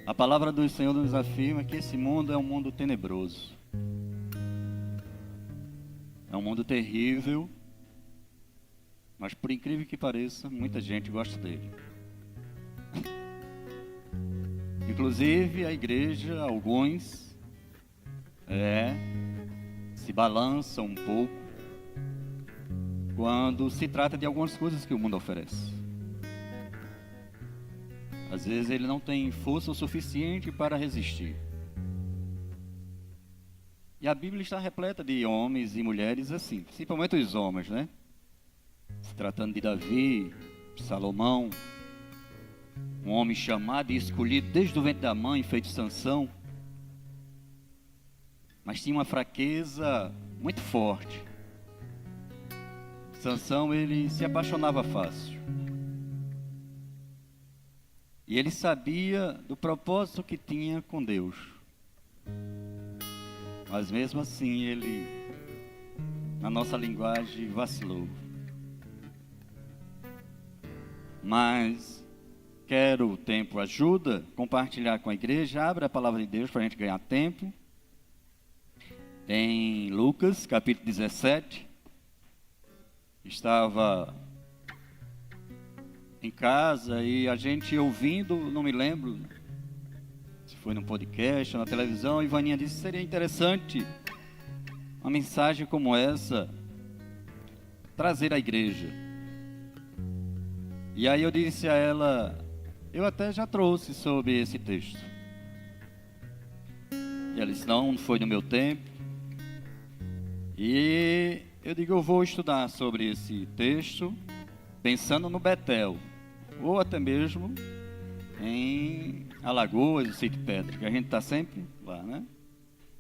A palavra do Senhor nos afirma que esse mundo é um mundo tenebroso. É um mundo terrível, mas por incrível que pareça, muita gente gosta dele. Inclusive a igreja, alguns se balançam um pouco quando se trata de algumas coisas que o mundo oferece. Às vezes ele não tem força o suficiente para resistir. E a Bíblia está repleta de homens e mulheres assim, principalmente os homens, né? Se tratando de Davi, Salomão, um homem chamado e escolhido desde o ventre da mãe, feito Sansão, mas tinha uma fraqueza muito forte. Sansão, ele se apaixonava fácil. E ele sabia do propósito que tinha com Deus. Mas mesmo assim ele, na nossa linguagem, vacilou. Mas quero o tempo ajuda, compartilhar com a igreja. Abre a palavra de Deus para a gente ganhar tempo. Em Lucas, capítulo 17. Estava em casa e a gente ouvindo, não me lembro se foi num podcast ou na televisão, e Ivaninha disse que seria interessante uma mensagem como essa trazer à igreja. E aí eu disse a ela, eu até já trouxe sobre esse texto. E ela disse, não foi no meu tempo. E eu digo, eu vou estudar sobre esse texto, pensando no Betel, ou até mesmo em Alagoas, o Sítio Pedra, que a gente está sempre lá, né?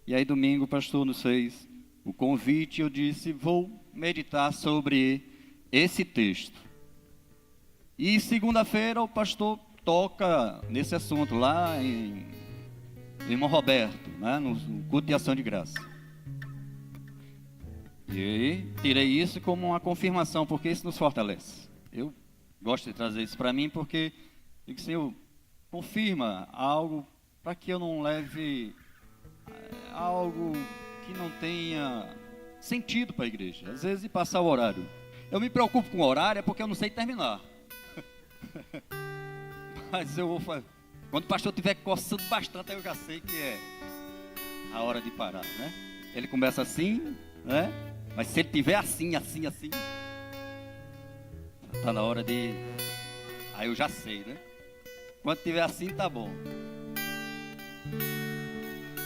E aí domingo o pastor nos fez o convite e eu disse, vou meditar sobre esse texto. E segunda-feira o pastor toca nesse assunto lá em Irmão Roberto, né? No culto de ação de graça. E tirei isso como uma confirmação, porque isso nos fortalece. Eu gosto de trazer isso para mim, porque digo, Senhor, confirma algo para que eu não leve algo que não tenha sentido para a igreja. Às vezes, de passar o horário. Eu me preocupo com o horário, é porque eu não sei terminar. Mas eu vou fazer. Quando o pastor estiver coçando bastante, eu já sei que é a hora de parar, né? Ele começa assim, né? Mas se ele estiver assim, tá na hora de... Aí eu já sei, né? Quando estiver assim, tá bom.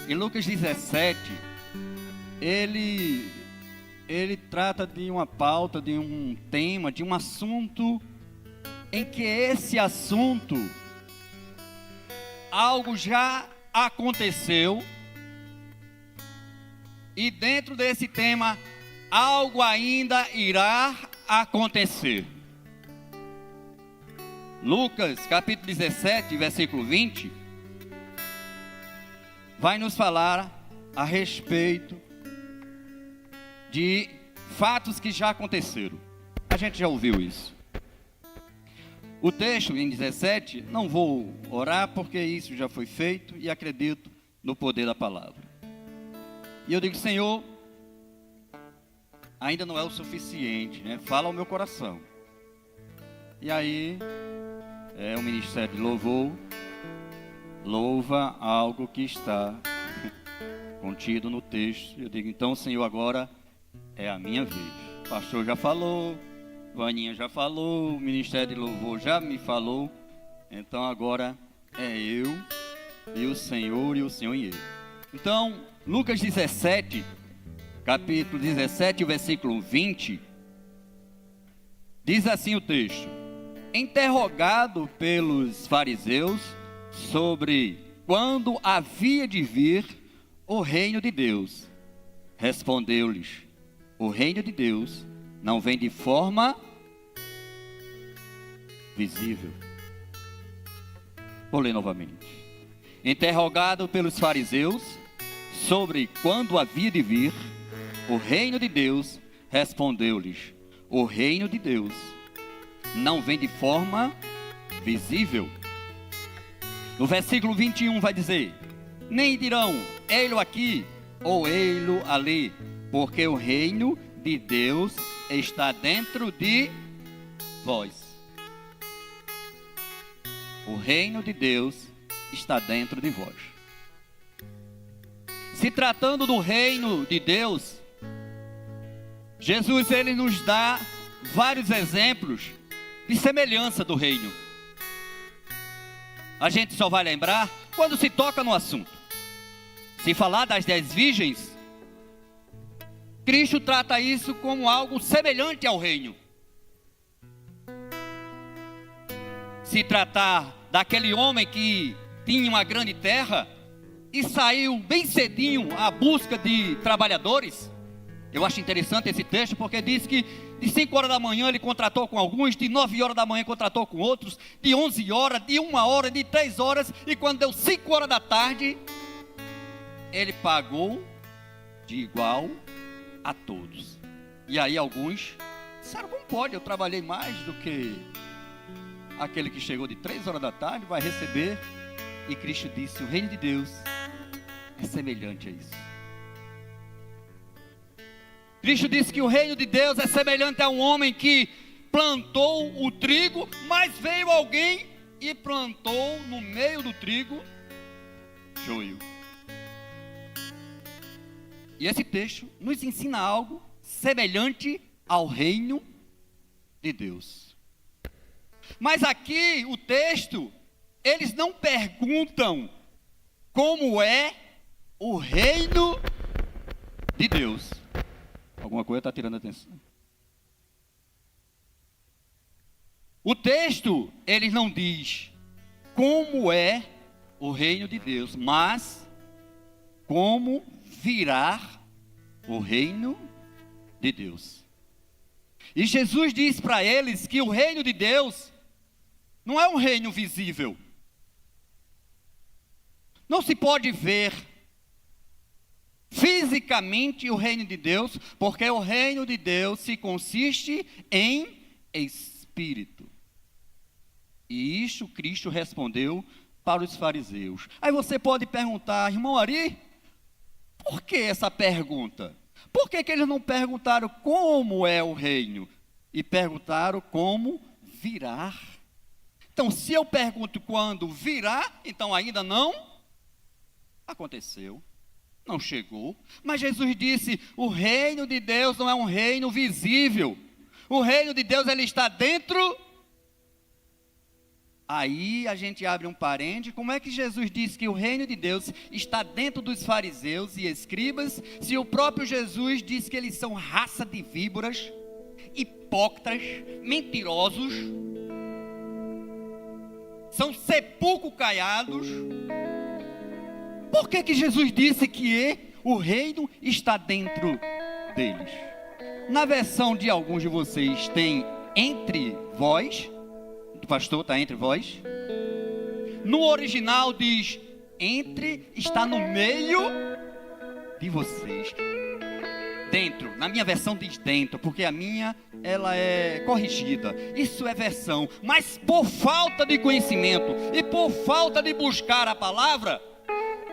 Em Lucas 17, ele trata de uma pauta, de um tema, de um assunto em que esse assunto, algo já aconteceu, e dentro desse tema, algo ainda irá acontecer. Lucas, capítulo 17, versículo 20, vai nos falar a respeito de fatos que já aconteceram. A gente já ouviu isso. O texto em 17, não vou orar porque isso já foi feito e acredito no poder da palavra. E eu digo, Senhor, ainda não é o suficiente, né? Fala ao meu coração. E aí, o ministério de louvor louva algo que está contido no texto. Eu digo, então, Senhor, agora é a minha vez. O pastor já falou, Vaninha já falou, o ministério de louvor já me falou. Então agora é eu e o Senhor e eu. Então, Lucas 17, capítulo 17, versículo 20, diz assim o texto: interrogado pelos fariseus sobre quando havia de vir o reino de Deus, respondeu-lhes: o reino de Deus não vem de forma visível. Vou ler novamente. Interrogado pelos fariseus sobre quando havia de vir o reino de Deus, respondeu-lhes: o reino de Deus não vem de forma visível. No versículo 21 vai dizer: nem dirão, ei-lo aqui ou ei-lo ali, porque o reino de Deus está dentro de vós. O reino de Deus está dentro de vós. Se tratando do reino de Deus, Jesus ele nos dá vários exemplos de semelhança do reino. A gente só vai lembrar quando se toca no assunto. Se falar das 10 virgens, Cristo trata isso como algo semelhante ao reino. Se tratar daquele homem que tinha uma grande terra e saiu bem cedinho à busca de trabalhadores, eu acho interessante esse texto, porque diz que de 5 horas da manhã ele contratou com alguns, de 9 horas da manhã contratou com outros, de 11 horas, de 1 hora, de 3 horas, e quando deu 5 horas da tarde, ele pagou de igual a todos. E aí alguns disseram: como pode? Eu trabalhei mais do que aquele que chegou de 3 horas da tarde, vai receber. E Cristo disse: o reino de Deus é semelhante a isso. Cristo disse que o reino de Deus é semelhante a um homem que plantou o trigo, mas veio alguém e plantou no meio do trigo joio. E esse texto nos ensina algo semelhante ao reino de Deus. Mas aqui o texto, eles não perguntam como é o reino de Deus. Alguma coisa está tirando a atenção. O texto, ele não diz como é o reino de Deus, mas como virá o reino de Deus. E Jesus diz para eles que o reino de Deus não é um reino visível. Não se pode ver fisicamente o reino de Deus, porque o reino de Deus se consiste em espírito. E isso Cristo respondeu para os fariseus. Aí você pode perguntar: irmão Ari, por que essa pergunta? Por que eles não perguntaram como é o reino e perguntaram como virá? Então, se eu pergunto quando virá, então ainda não aconteceu, não chegou. Mas Jesus disse: o reino de Deus não é um reino visível. O reino de Deus, ele está dentro. Aí a gente abre um parênteses: como é que Jesus disse que o reino de Deus está dentro dos fariseus e escribas, se o próprio Jesus disse que eles são raça de víboras, hipócritas, mentirosos, são sepulcro caiados? Por que Jesus disse que o reino está dentro deles? Na versão de alguns de vocês tem entre vós. O pastor está entre vós. No original diz entre, está no meio de vocês. Dentro, na minha versão diz dentro, porque a minha, ela é corrigida. Isso é versão, mas por falta de conhecimento e por falta de buscar a palavra,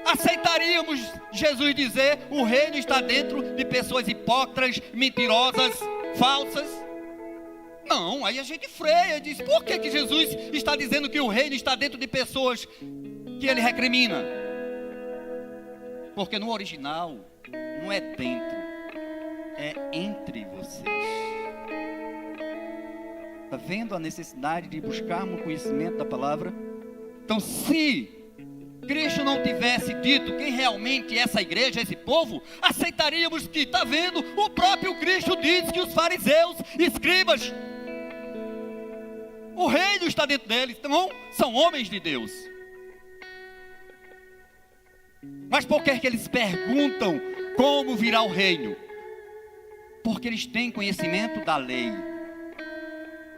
aceitaríamos Jesus dizer: o reino está dentro de pessoas hipócritas, mentirosas, falsas? Não, aí a gente freia e diz: por que Jesus está dizendo que o reino está dentro de pessoas que ele recrimina? Porque no original não é dentro, é entre vocês. Está vendo a necessidade de buscarmos o conhecimento da palavra? Então, se Cristo não tivesse dito quem realmente é essa igreja, esse povo, aceitaríamos que, está vendo, o próprio Cristo diz que os fariseus, escribas, o reino está dentro deles, então são homens de Deus. Mas por que eles perguntam como virá o reino? Porque eles têm conhecimento da lei,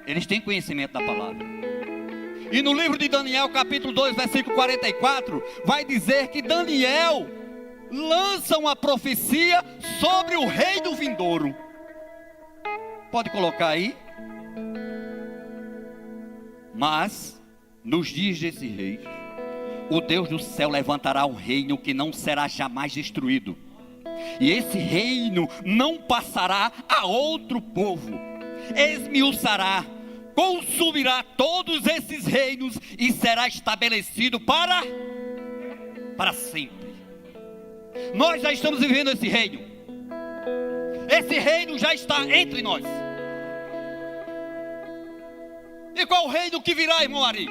eles têm conhecimento da palavra. E no livro de Daniel, capítulo 2, versículo 44, vai dizer que Daniel lança uma profecia sobre o reino vindouro. Pode colocar aí. Mas, nos dias desse rei, o Deus do céu levantará um reino que não será jamais destruído. E esse reino não passará a outro povo. Esmiuçará, consumirá todos esses reinos e será estabelecido para sempre. Nós já estamos vivendo esse reino. Esse reino já está entre nós. E qual o reino que virá, irmão Ari?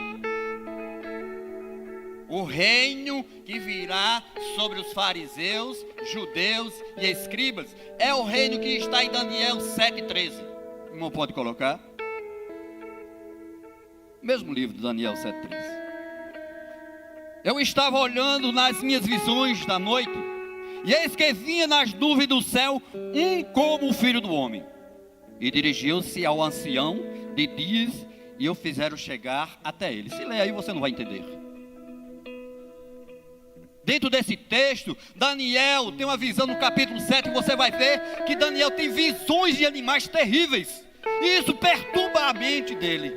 O reino que virá sobre os fariseus, judeus e escribas é o reino que está em Daniel 7,13. O irmão pode colocar? Mesmo livro de Daniel 7,13. Eu estava olhando nas minhas visões da noite, e eis que vinha nas nuvens do céu um como o filho do homem, e dirigiu-se ao ancião de dias, e o fizeram chegar até ele. Se ler aí você não vai entender. Dentro desse texto, Daniel tem uma visão no capítulo 7, e você vai ver que Daniel tem visões de animais terríveis, e isso perturba a mente dele.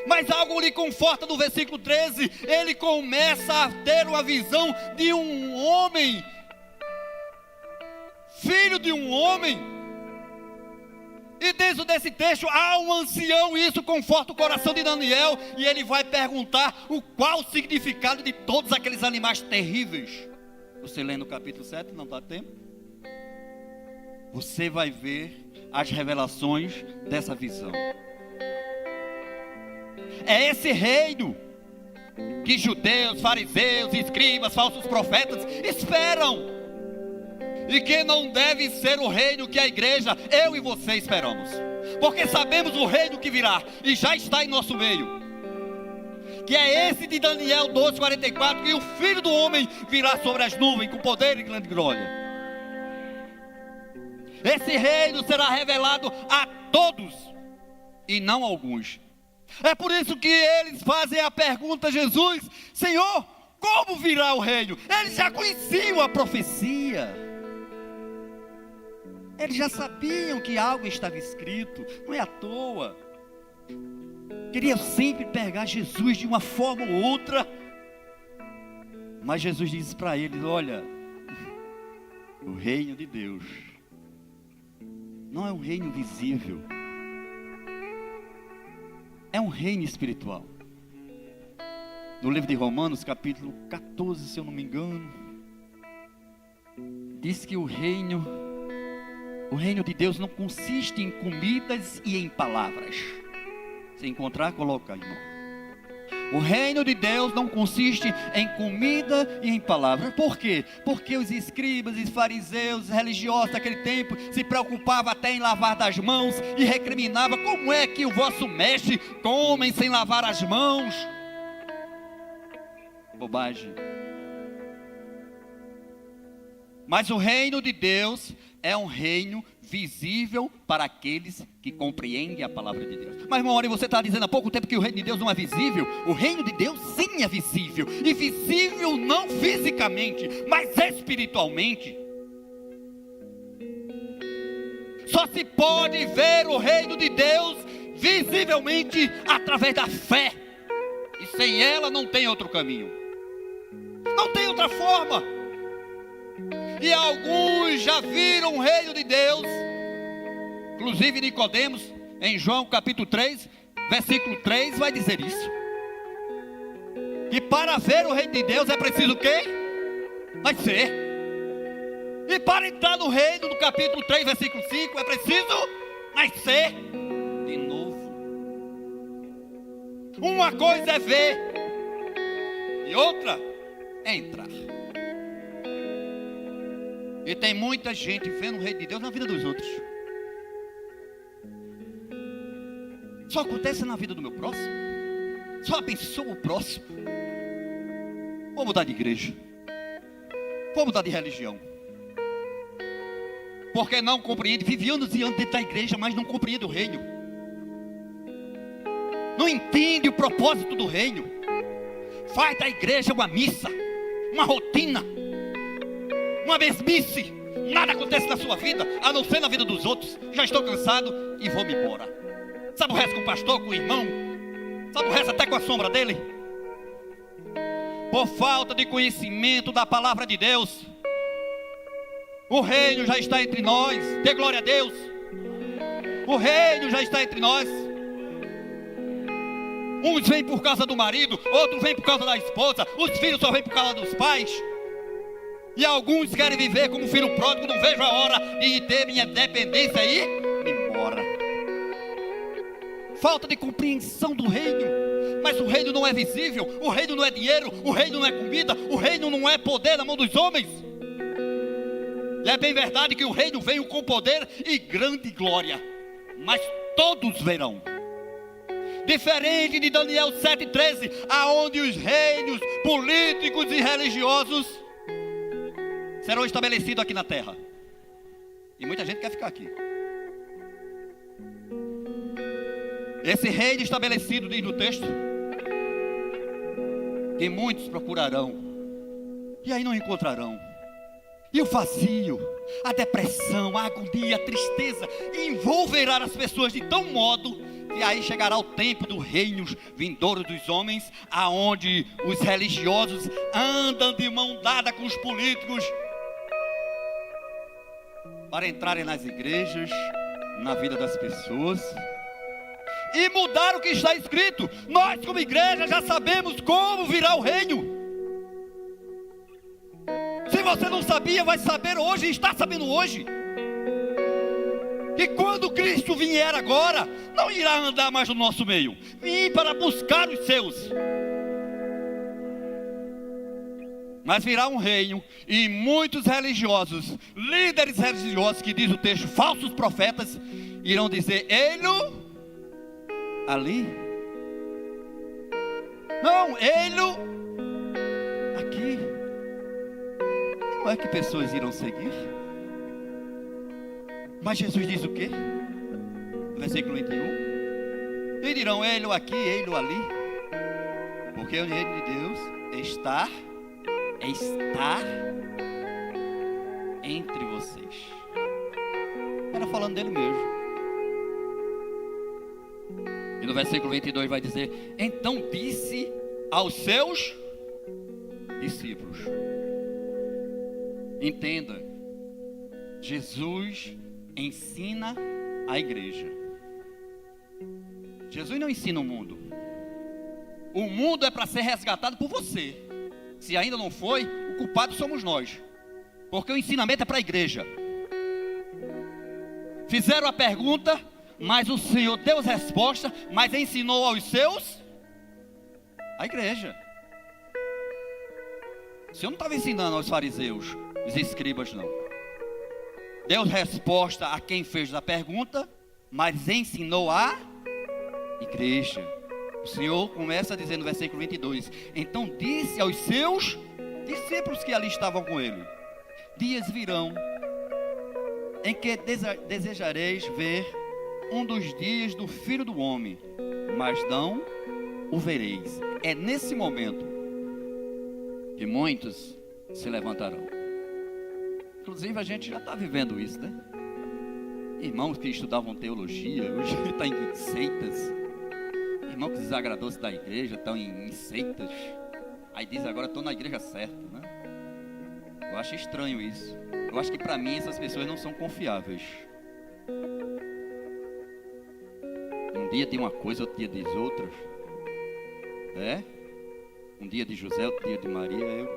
Mas algo lhe conforta no versículo 13, ele começa a ter uma visão de um homem, filho de um homem, e dentro desse texto há um ancião, e isso conforta o coração de Daniel, e ele vai perguntar qual o significado de todos aqueles animais terríveis. Você lê no capítulo 7, não dá tempo? Você vai ver as revelações dessa visão. É esse reino que judeus, fariseus, escribas, falsos profetas esperam, e que não deve ser o reino que a igreja, eu e você esperamos, porque sabemos o reino que virá e já está em nosso meio, que é esse de Daniel 12:44, que o Filho do Homem virá sobre as nuvens com poder e grande glória. Esse reino será revelado a todos e não a alguns. É por isso que eles fazem a pergunta a Jesus: Senhor, como virá o reino? Eles já conheciam a profecia, eles já sabiam que algo estava escrito, não é à toa. Queriam sempre pegar Jesus de uma forma ou outra, mas Jesus disse para eles: olha, o reino de Deus não é um reino visível, é um reino espiritual. No livro de Romanos, capítulo 14, se eu não me engano, diz que o reino de Deus não consiste em comidas e em palavras. Se encontrar, coloca, irmão. O reino de Deus não consiste em comida e em palavras. Por quê? Porque os escribas e fariseus religiosos daquele tempo se preocupavam até em lavar das mãos e recriminavam: como é que o vosso mestre come sem lavar as mãos? Bobagem. Mas o reino de Deus é um reino visível para aqueles que compreendem a palavra de Deus. Mas, irmão, você está dizendo há pouco tempo que o reino de Deus não é visível. O reino de Deus sim é visível. E visível não fisicamente, mas espiritualmente. Só se pode ver o reino de Deus visivelmente através da fé. E sem ela não tem outro caminho. Não tem outra forma. E alguns já viram o reino de Deus, inclusive Nicodemos, em João capítulo 3, versículo 3, vai dizer isso. E para ver o reino de Deus é preciso o quê? Nascer. E para entrar no reino, no capítulo 3, versículo 5, é preciso nascer de novo. Uma coisa é ver, e outra é entrar. E tem muita gente vendo o reino de Deus na vida dos outros. Só acontece na vida do meu próximo. Só abençoa o próximo. Vou mudar de igreja. Vou mudar de religião. Porque não compreende. Vive anos e anos dentro da igreja, mas não compreende o reino. Não entende o propósito do reino. Faz da igreja uma missa, uma rotina, uma mesmice. Nada acontece na sua vida, a não ser na vida dos outros. Já estou cansado e vou-me embora. Sabe o resto com o pastor, com o irmão? Sabe o resto até com a sombra dele? por falta de conhecimento da palavra de Deus. O reino já está entre nós. Dê glória a Deus. O reino já está entre nós. Uns vêm por causa do marido, outros vêm por causa da esposa, os filhos só vêm por causa dos pais. E alguns querem viver como filho pródigo. Não vejo a hora de ter minha dependência e ir embora. Falta de compreensão do reino. Mas o reino não é visível, o reino não é dinheiro, o reino não é comida, o reino não é poder na mão dos homens. E é bem verdade que o reino veio com poder e grande glória, mas todos verão. Diferente de Daniel 7,13, aonde os reinos políticos e religiosos serão estabelecidos aqui na terra. E muita gente quer ficar aqui. Esse reino estabelecido, diz no texto, que muitos procurarão, e aí não encontrarão. E o vazio, a depressão, a agonia, a tristeza envolverá as pessoas de tal modo que aí chegará o tempo do reino vindouro dos homens, aonde os religiosos andam de mão dada com os políticos para entrarem nas igrejas, na vida das pessoas e mudar o que está escrito. Nós como igreja já sabemos como virá o reino. Se você não sabia, vai saber hoje, está sabendo hoje. E quando Cristo vier agora, não irá andar mais no nosso meio, vir para buscar os seus, mas virá um reino, e muitos religiosos, líderes religiosos, que diz o texto, falsos profetas, irão dizer: ele ali, não, ele aqui. Não é que pessoas irão seguir? Mas Jesus diz o quê? Versículo 21. E dirão: ele aqui, ele ali. Porque o reino de Deus está entre vocês. Era falando dele mesmo. E no versículo 22 vai dizer: então disse aos seus discípulos. Entenda, Jesus ensina a igreja. Jesus não ensina o mundo. O mundo é para ser resgatado por você. Se ainda não foi, o culpado somos nós, porque o ensinamento é para a igreja. Fizeram a pergunta, mas o Senhor deu a resposta, mas ensinou aos seus, a igreja. O Senhor não estava ensinando aos fariseus, os escribas, não. Deu resposta a quem fez a pergunta, mas ensinou a igreja. O Senhor começa a dizer no versículo 22: então disse aos seus discípulos que ali estavam com ele: dias virão em que desejareis ver um dos dias do Filho do Homem, mas não o vereis. É nesse momento que muitos se levantarão. Inclusive a gente já está vivendo isso, né? Irmãos que estudavam teologia, hoje estão em seitas. Irmão que desagradou-se da igreja, estão em seitas. Aí diz: agora estou na igreja certa, né? Eu acho estranho isso. Eu acho que para mim essas pessoas não são confiáveis. Um dia diz uma coisa, outro dia diz outra. Um dia de José, outro dia de Maria.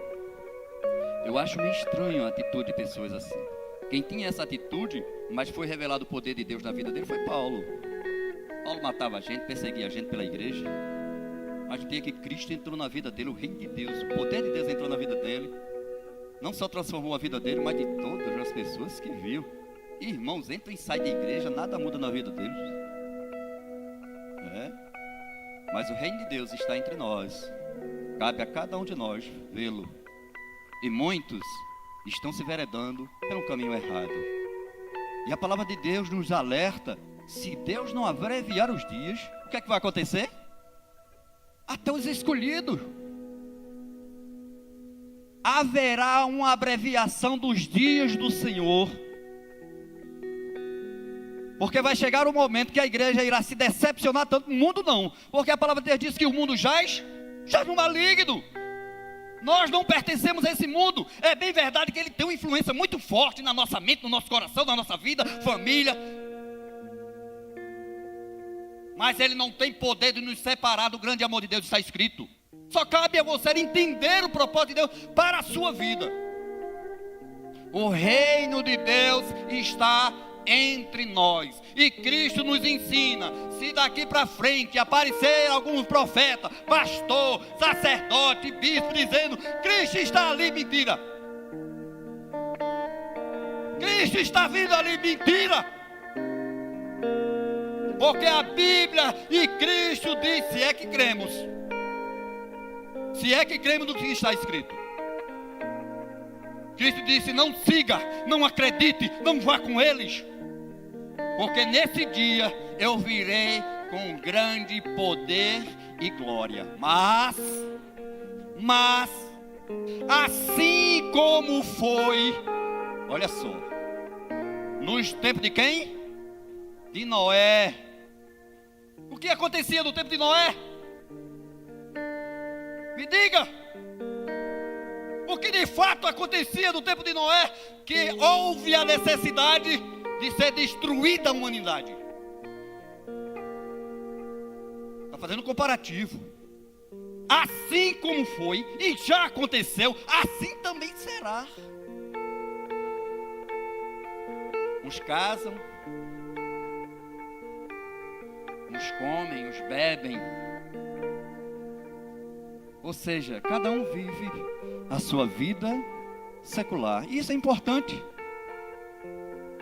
Eu acho meio estranho a atitude de pessoas assim. Quem tinha essa atitude, mas foi revelado o poder de Deus na vida dele, foi Paulo. Paulo matava a gente, perseguia a gente pela igreja. Mas no dia que Cristo entrou na vida dele, o reino de Deus, o poder de Deus entrou na vida dele, não só transformou a vida dele, mas de todas as pessoas que viu. Irmãos, entra e sai da igreja, nada muda na vida deles. Mas o reino de Deus está entre nós. Cabe a cada um de nós vê-lo. E muitos estão se veredando pelo caminho errado. E a palavra de Deus nos alerta: se Deus não abreviar os dias, o que é que vai acontecer? Até os escolhidos. Haverá uma abreviação dos dias do Senhor. Porque vai chegar o momento que a igreja irá se decepcionar tanto. O mundo não, porque a palavra de Deus diz que o mundo jaz no maligno. Nós não pertencemos a esse mundo. É bem verdade que ele tem uma influência muito forte na nossa mente, no nosso coração, na nossa vida, família. Mas ele não tem poder de nos separar do grande amor de Deus, está escrito. Só cabe a você entender o propósito de Deus para a sua vida. O reino de Deus está entre nós. E Cristo nos ensina, se daqui para frente aparecer algum profeta, pastor, sacerdote, bispo, dizendo, Cristo está ali, mentira. Cristo está vindo ali, mentira. Porque a Bíblia e Cristo diz, se é que cremos. Se é que cremos no que está escrito. Cristo disse, não siga, não acredite, não vá com eles. Porque nesse dia eu virei com grande poder e glória. Mas, assim como foi, olha só, nos tempos de quem? De Noé. O que acontecia no tempo de Noé? Me diga. O que de fato acontecia no tempo de Noé? Que houve a necessidade de ser destruída a humanidade. Está fazendo um comparativo. Assim como foi e já aconteceu, assim também será. Uns casam, uns comem, uns bebem. Ou seja, cada um vive a sua vida secular. E isso é importante.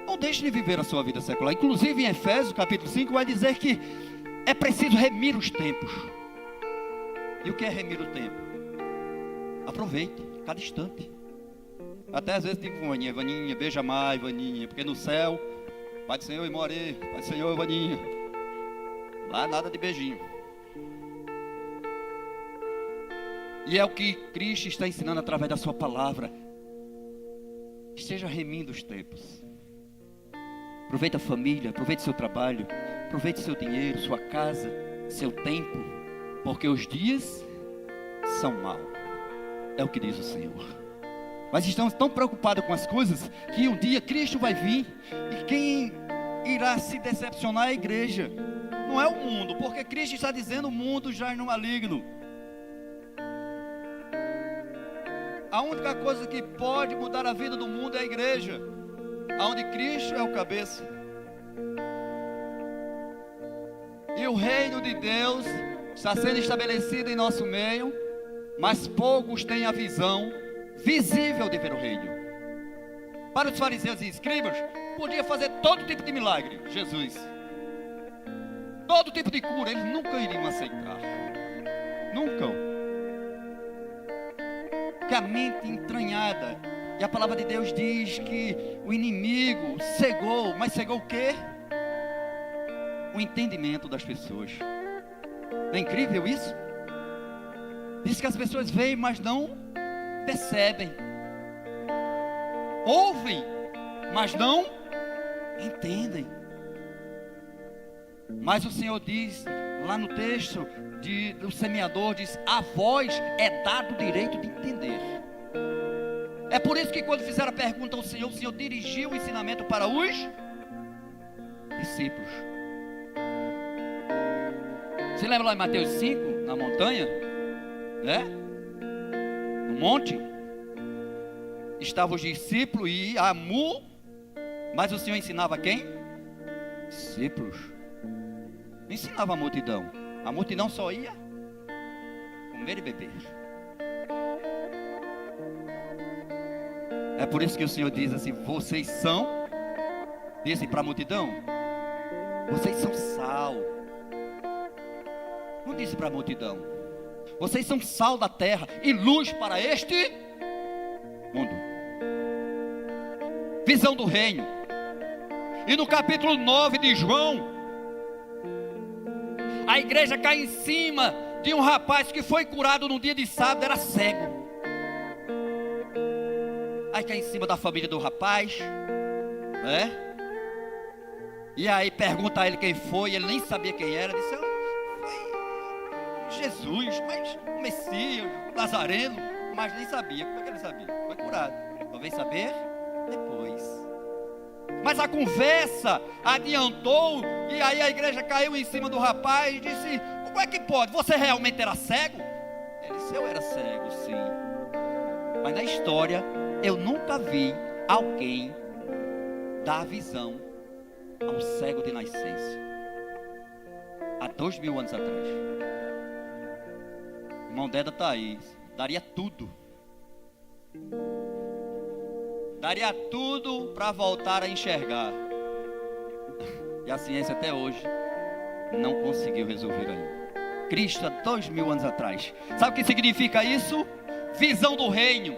Não deixe de viver a sua vida secular. Inclusive em Efésios capítulo 5 vai dizer que é preciso remir os tempos. E o que é remir o tempo? Aproveite cada instante. Até às vezes digo, Vaninha, Vaninha, beija mais, Vaninha, porque no céu, Pai do Senhor e Morê, Pai do Senhor, Vaninha. Lá nada de beijinho. E é o que Cristo está ensinando através da sua palavra. Esteja remindo os tempos. Aproveite a família, aproveite seu trabalho, aproveite seu dinheiro, sua casa, seu tempo, porque os dias são maus. É o que diz o Senhor. Mas estamos tão preocupados com as coisas que um dia Cristo vai vir e quem irá se decepcionar é a igreja. Não é o mundo, porque Cristo está dizendo o mundo já é no maligno. A única coisa que pode mudar a vida do mundo é a igreja, onde Cristo é o cabeça. E o reino de Deus está sendo estabelecido em nosso meio, mas poucos têm a visão visível de ver o reino. Para os fariseus e escribas, podia fazer todo tipo de milagre, Jesus. Todo tipo de cura, eles nunca iriam aceitar. Nunca. Que a mente entranhada. E a palavra de Deus diz que o inimigo cegou. Mas cegou o quê? O entendimento das pessoas. Não é incrível isso? Diz que as pessoas veem, mas não percebem. Ouvem, mas não entendem. Mas o Senhor diz, lá no texto do semeador, diz, a vós é dado o direito de entender. É por isso que quando fizeram a pergunta ao Senhor, o Senhor dirigiu o ensinamento para os discípulos. Você lembra lá em Mateus 5, na montanha? Né? No monte? Estavam os discípulos e mas o Senhor ensinava quem? Discípulos. Não ensinava a multidão. A multidão só ia comer e beber. É por isso que o Senhor diz assim, vocês são, disse para a multidão, vocês são sal. Não disse para a multidão, vocês são sal da terra e luz para este mundo. Visão do reino. E no capítulo 9 de João, a igreja cai em cima de um rapaz que foi curado no dia de sábado, era cego. Aí cai em cima da família do rapaz, né? E aí pergunta a ele quem foi, ele nem sabia quem era, disse, foi Jesus, mas o Messias, o Nazareno. mas nem sabia. Como é que ele sabia? Foi curado. Só veio saber depois. Mas a conversa adiantou, e aí a igreja caiu em cima do rapaz e disse: como é que pode? Você realmente era cego? Ele disse: eu era cego, sim. Mas na história eu nunca vi alguém dar visão ao cego de nascença. Há 2000 anos atrás. O irmão Deda está aí. Daria tudo. Daria tudo para voltar a enxergar. E a ciência até hoje não conseguiu resolver ainda. Cristo há 2000 anos atrás. Sabe o que significa isso? Visão do reino.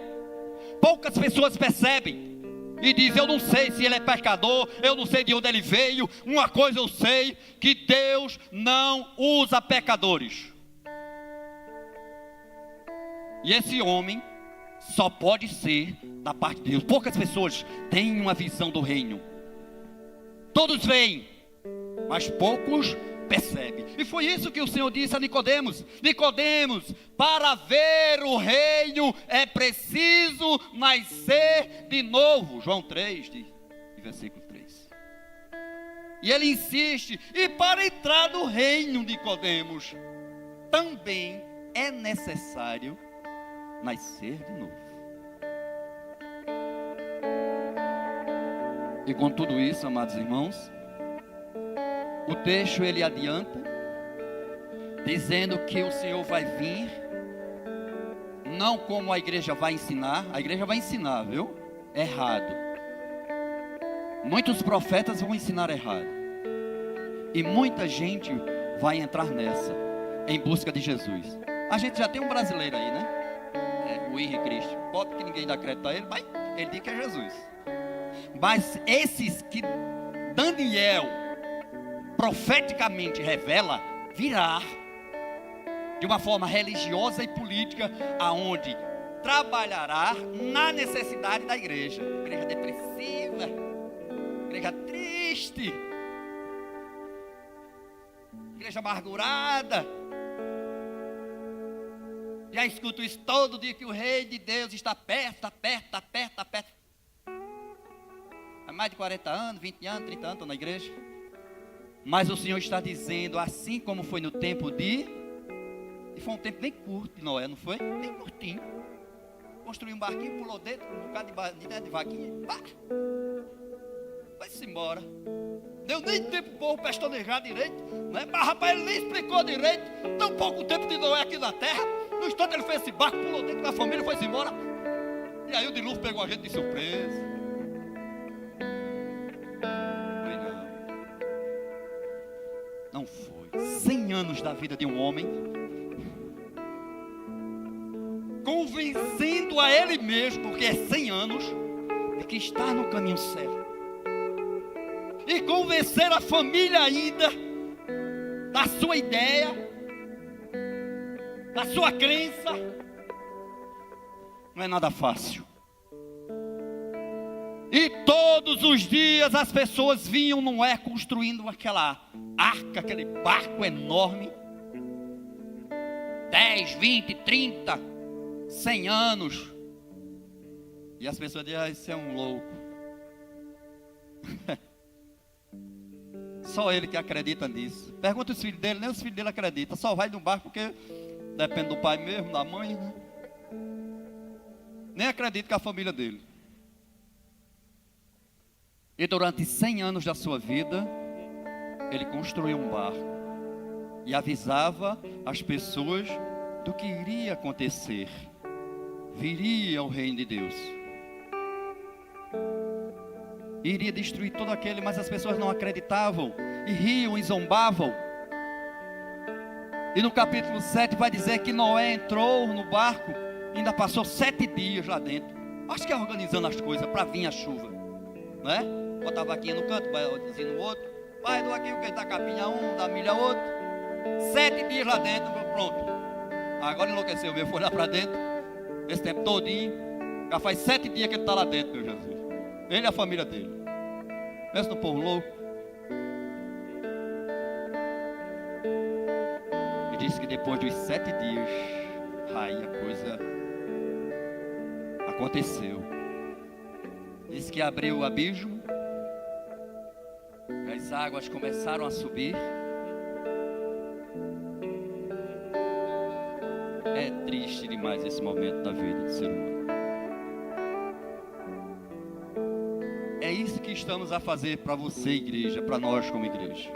Poucas pessoas percebem e dizem: eu não sei se ele é pecador, eu não sei de onde ele veio. Uma coisa eu sei, que Deus não usa pecadores. E esse homem só pode ser da parte de Deus. Poucas pessoas têm uma visão do reino. Todos veem, mas poucos percebem. E foi isso que o Senhor disse a Nicodemos: Nicodemos, para ver o reino é preciso nascer de novo. João 3, versículo 3. E ele insiste: e para entrar no reino, Nicodemos, também é necessário nascer de novo. E com tudo isso, amados irmãos, o texto ele adianta, dizendo que o Senhor vai vir, não como a igreja vai ensinar. A igreja vai ensinar, viu? Errado. Muitos profetas vão ensinar errado. E muita gente vai entrar nessa, em busca de Jesus. A gente já tem um brasileiro aí, né? O Henrique Cristo. Pode que ninguém dá crédito a ele, mas ele diz que é Jesus. Mas esses que Daniel profeticamente revela, virá de uma forma religiosa e política, aonde trabalhará na necessidade da igreja. Igreja depressiva, igreja triste, igreja amargurada. Já escuto isso todo dia, que o reino de Deus está perto, está perto, está perto, está perto. Há mais de 40 anos, 20 anos, 30 anos estou na igreja. Mas o Senhor está dizendo, assim como foi no tempo de... E foi um tempo bem curto de Noé, não foi? Bem curtinho. Construiu um barquinho, pulou dentro, um bocado de vaquinha. Pá! Vai-se embora. Deu nem tempo para o povo pestanejar direito, né? Mas rapaz, ele nem explicou direito. Tão pouco tempo de Noé aqui na terra. No instante ele fez esse barco, pulou dentro da família e foi-se embora. E aí o dilúvio pegou a gente de surpresa. Não foi. 100 anos da vida de um homem, convencendo a ele mesmo, porque é 100 anos, de que está no caminho certo. E convencer a família ainda da sua ideia, da sua crença, não é nada fácil. E todos os dias as pessoas vinham Noé construindo aquela arca, aquele barco enorme. 10, 20, 30, 100 anos. E as pessoas diziam: esse é um louco. Só ele que acredita nisso. Pergunta os filhos dele, nem os filhos dele acreditam. Só vai no barco porque depende do pai mesmo, da mãe, né? Nem acredita com a família dele. E durante 100 anos da sua vida, ele construiu um barco e avisava as pessoas do que iria acontecer. Viria o reino de Deus. Iria destruir todo aquele, mas as pessoas não acreditavam e riam e zombavam. E no capítulo 7 vai dizer que Noé entrou no barco, ainda passou 7 dias lá dentro. Acho que é organizando as coisas para vir a chuva, não é? Bota a vaquinha no canto, vai dizendo o outro, vai do aqui, o que dá capinha um, dá milha outro. 7 dias lá dentro, pronto. Agora enlouqueceu mesmo, foi lá para dentro, esse tempo todinho. Já faz 7 dias que ele está lá dentro, meu Jesus. Ele e a família dele. Pensa no povo louco. E disse que depois dos 7 dias, aí a coisa Aconteceu. Diz que abriu o abismo, as águas começaram a subir. É triste demais esse momento da vida do ser humano. É isso que estamos a fazer para você, igreja, para nós como igreja.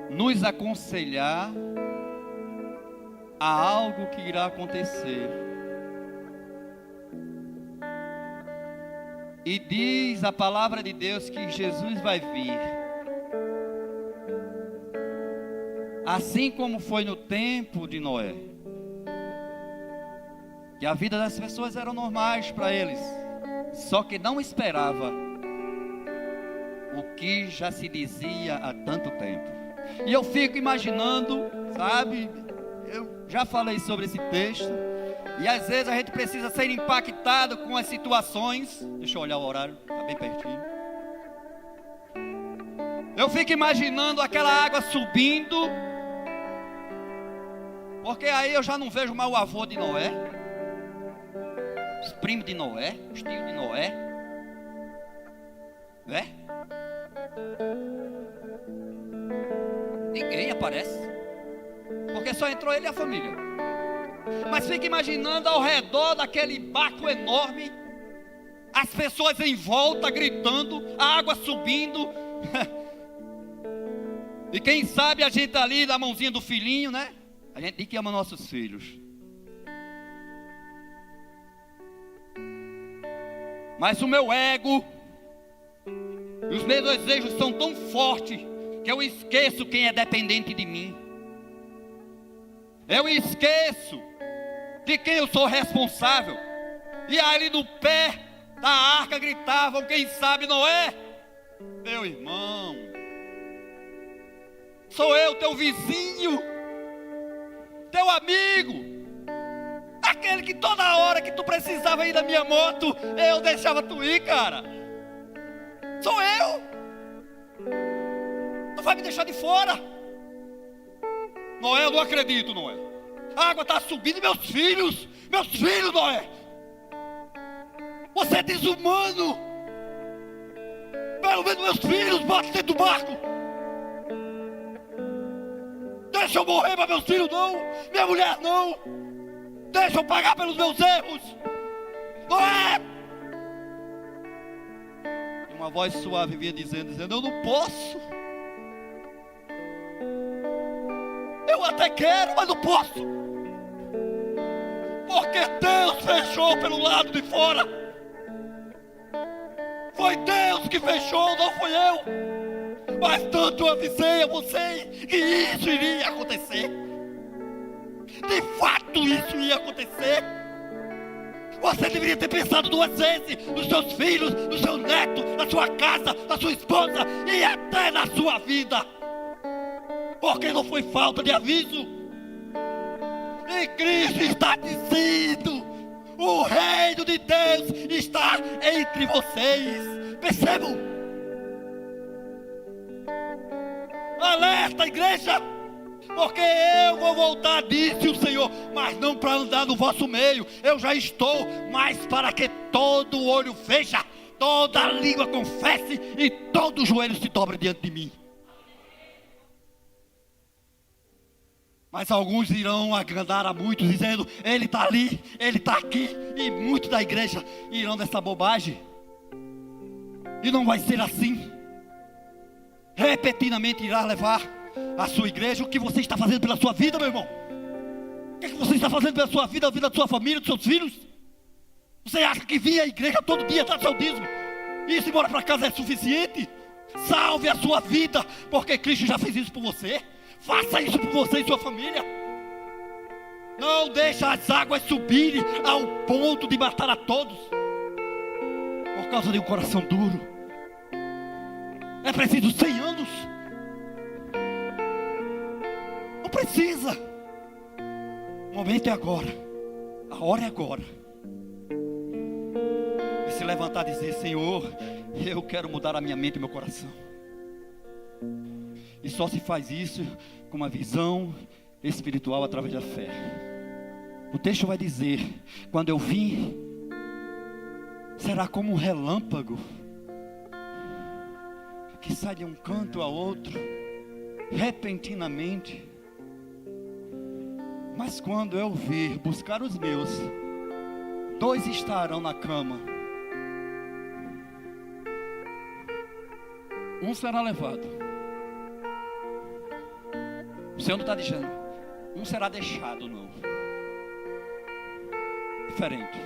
Nos aconselhar a algo que irá acontecer. E diz a palavra de Deus que Jesus vai vir. Assim como foi no tempo de Noé. Que a vida das pessoas era normais para eles. Só que não esperava o que já se dizia há tanto tempo. E eu fico imaginando, sabe? Eu já falei sobre esse texto. E às vezes a gente precisa ser impactado com as situações. Deixa eu olhar o horário, está bem pertinho. Eu fico imaginando aquela água subindo. Porque aí eu já não vejo mais o avô de Noé, os primos de Noé, os tios de Noé, né? Ninguém aparece, porque só entrou ele e a família. Mas fica imaginando ao redor daquele barco enorme, as pessoas em volta gritando, a água subindo. E quem sabe a gente ali da mãozinha do filhinho, né? A gente diz que ama nossos filhos. Mas o meu ego e os meus desejos são tão fortes que eu esqueço quem é dependente de mim. Eu esqueço de quem eu sou responsável. E ali no pé da arca gritavam, quem sabe Noé? Meu irmão, sou eu, teu vizinho, teu amigo, aquele que toda hora que tu precisava ir da minha moto, eu deixava tu ir, cara. Sou eu. Tu vai me deixar de fora? Noé, eu não acredito, Noé. A água está subindo, meus filhos, Noé. Você é desumano. Pelo menos meus filhos, bate dentro do barco. Deixa eu morrer, mas meus filhos não, minha mulher não. Deixa eu pagar pelos meus erros. Noé! E uma voz suave vinha dizendo, eu não posso. Eu até quero, mas não posso. Porque Deus fechou pelo lado de fora. Foi Deus que fechou, não fui eu. Mas tanto eu avisei a você que isso iria acontecer. De fato isso ia acontecer. Você deveria ter pensado duas vezes nos seus filhos, no seu neto, na sua casa, na sua esposa e até na sua vida. Porque não foi falta de aviso. E Cristo está dizendo, o reino de Deus está entre vocês. Percebam? Alerta, igreja, porque eu vou voltar, disse o Senhor, mas não para andar no vosso meio. Eu já estou, mas para que todo olho veja, toda língua confesse e todo joelho se dobre diante de mim. Mas alguns irão agradar a muitos, dizendo, ele está ali, ele está aqui. E muitos da igreja irão dessa bobagem. E não vai ser assim. Repetidamente irá levar a sua igreja. O que você está fazendo pela sua vida, meu irmão? O que você está fazendo pela sua vida, a vida da sua família, dos seus filhos? Você acha que vir à igreja todo dia, dar seu dízimo e ir embora para casa é suficiente? Salve a sua vida, porque Cristo já fez isso por você. Faça isso por você e sua família. Não deixe as águas subirem ao ponto de matar a todos por causa de um coração duro. É preciso 100 anos. Não precisa. O momento é agora. A hora é agora. E se levantar e dizer, Senhor, eu quero mudar a minha mente e meu coração. E só se faz isso com uma visão espiritual através da fé. O texto vai dizer: quando eu vim, será como um relâmpago que sai de um canto a outro, repentinamente. Mas quando eu vir buscar os meus, 2 estarão na cama, um será levado. O Senhor não está dizendo um será deixado, não. Diferente.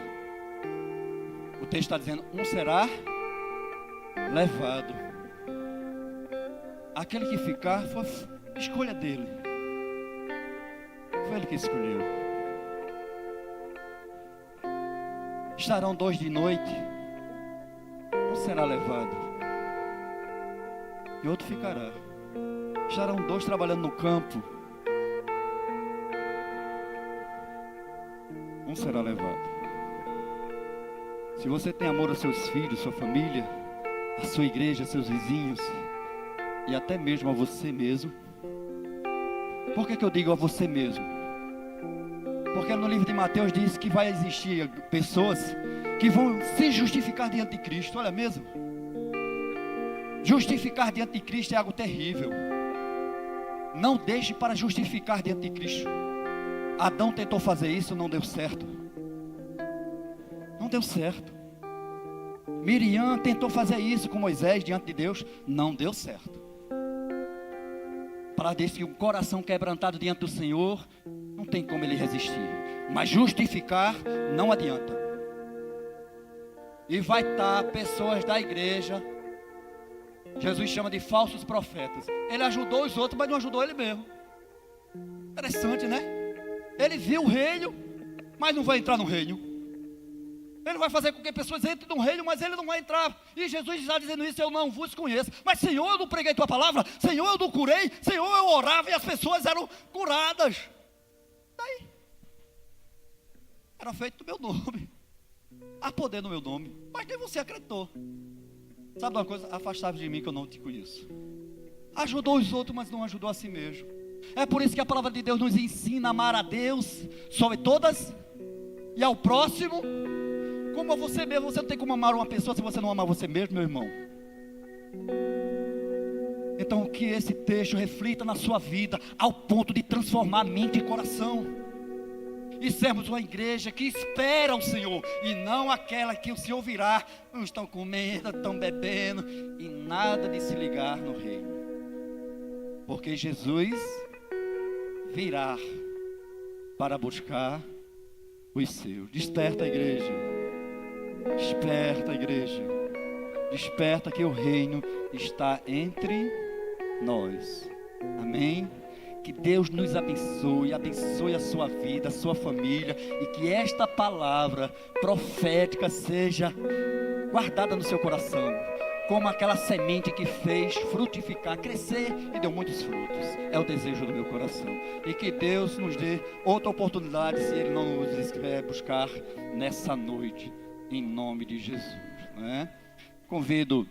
O texto está dizendo um será levado. Aquele que ficar foi escolha dele. Foi ele que escolheu. Estarão 2 de noite, um será levado e outro ficará. Estarão 2 trabalhando no campo, um será levado. Se você tem amor aos seus filhos, sua família, a sua igreja, seus vizinhos e até mesmo a você mesmo. Por que eu digo a você mesmo? Porque no livro de Mateus diz que vai existir pessoas que vão se justificar diante de Cristo. Olha mesmo, justificar diante de Cristo é algo terrível. Não deixe para justificar diante de Cristo. Adão tentou fazer isso, não deu certo. Não deu certo. Miriam tentou fazer isso com Moisés diante de Deus, não deu certo. Para dizer que um coração quebrantado diante do Senhor, não tem como ele resistir. Mas justificar não adianta. E vai estar pessoas da igreja, Jesus chama de falsos profetas. Ele ajudou os outros, mas não ajudou ele mesmo. Interessante, né? Ele viu o reino, mas não vai entrar no reino. Ele vai fazer com que pessoas entrem no reino, mas ele não vai entrar. E Jesus está dizendo isso: eu não vos conheço. Mas Senhor, eu não preguei tua palavra. Senhor, eu não curei. Senhor, eu orava e as pessoas eram curadas. Daí, era feito no meu nome. Há poder no meu nome. Mas nem você acreditou. Sabe uma coisa? Afastai-vos de mim que eu não te conheço. Ajudou os outros, mas não ajudou a si mesmo. É por isso que a palavra de Deus nos ensina a amar a Deus sobre todas e ao próximo como a você mesmo. Você não tem como amar uma pessoa se você não amar você mesmo, meu irmão. Então que esse texto reflita na sua vida ao ponto de transformar mente e coração, e sermos uma igreja que espera o Senhor, e não aquela que o Senhor virá. Não estão comendo, estão bebendo, e nada de se ligar no reino. Porque Jesus virá para buscar os seus. Desperta a igreja. Desperta a igreja. Desperta que o reino está entre nós. Amém? Que Deus nos abençoe, abençoe a sua vida, a sua família, e que esta palavra profética seja guardada no seu coração, como aquela semente que fez frutificar, crescer e deu muitos frutos. É o desejo do meu coração. E que Deus nos dê outra oportunidade, se Ele não nos quer buscar nessa noite, em nome de Jesus, não é? Convido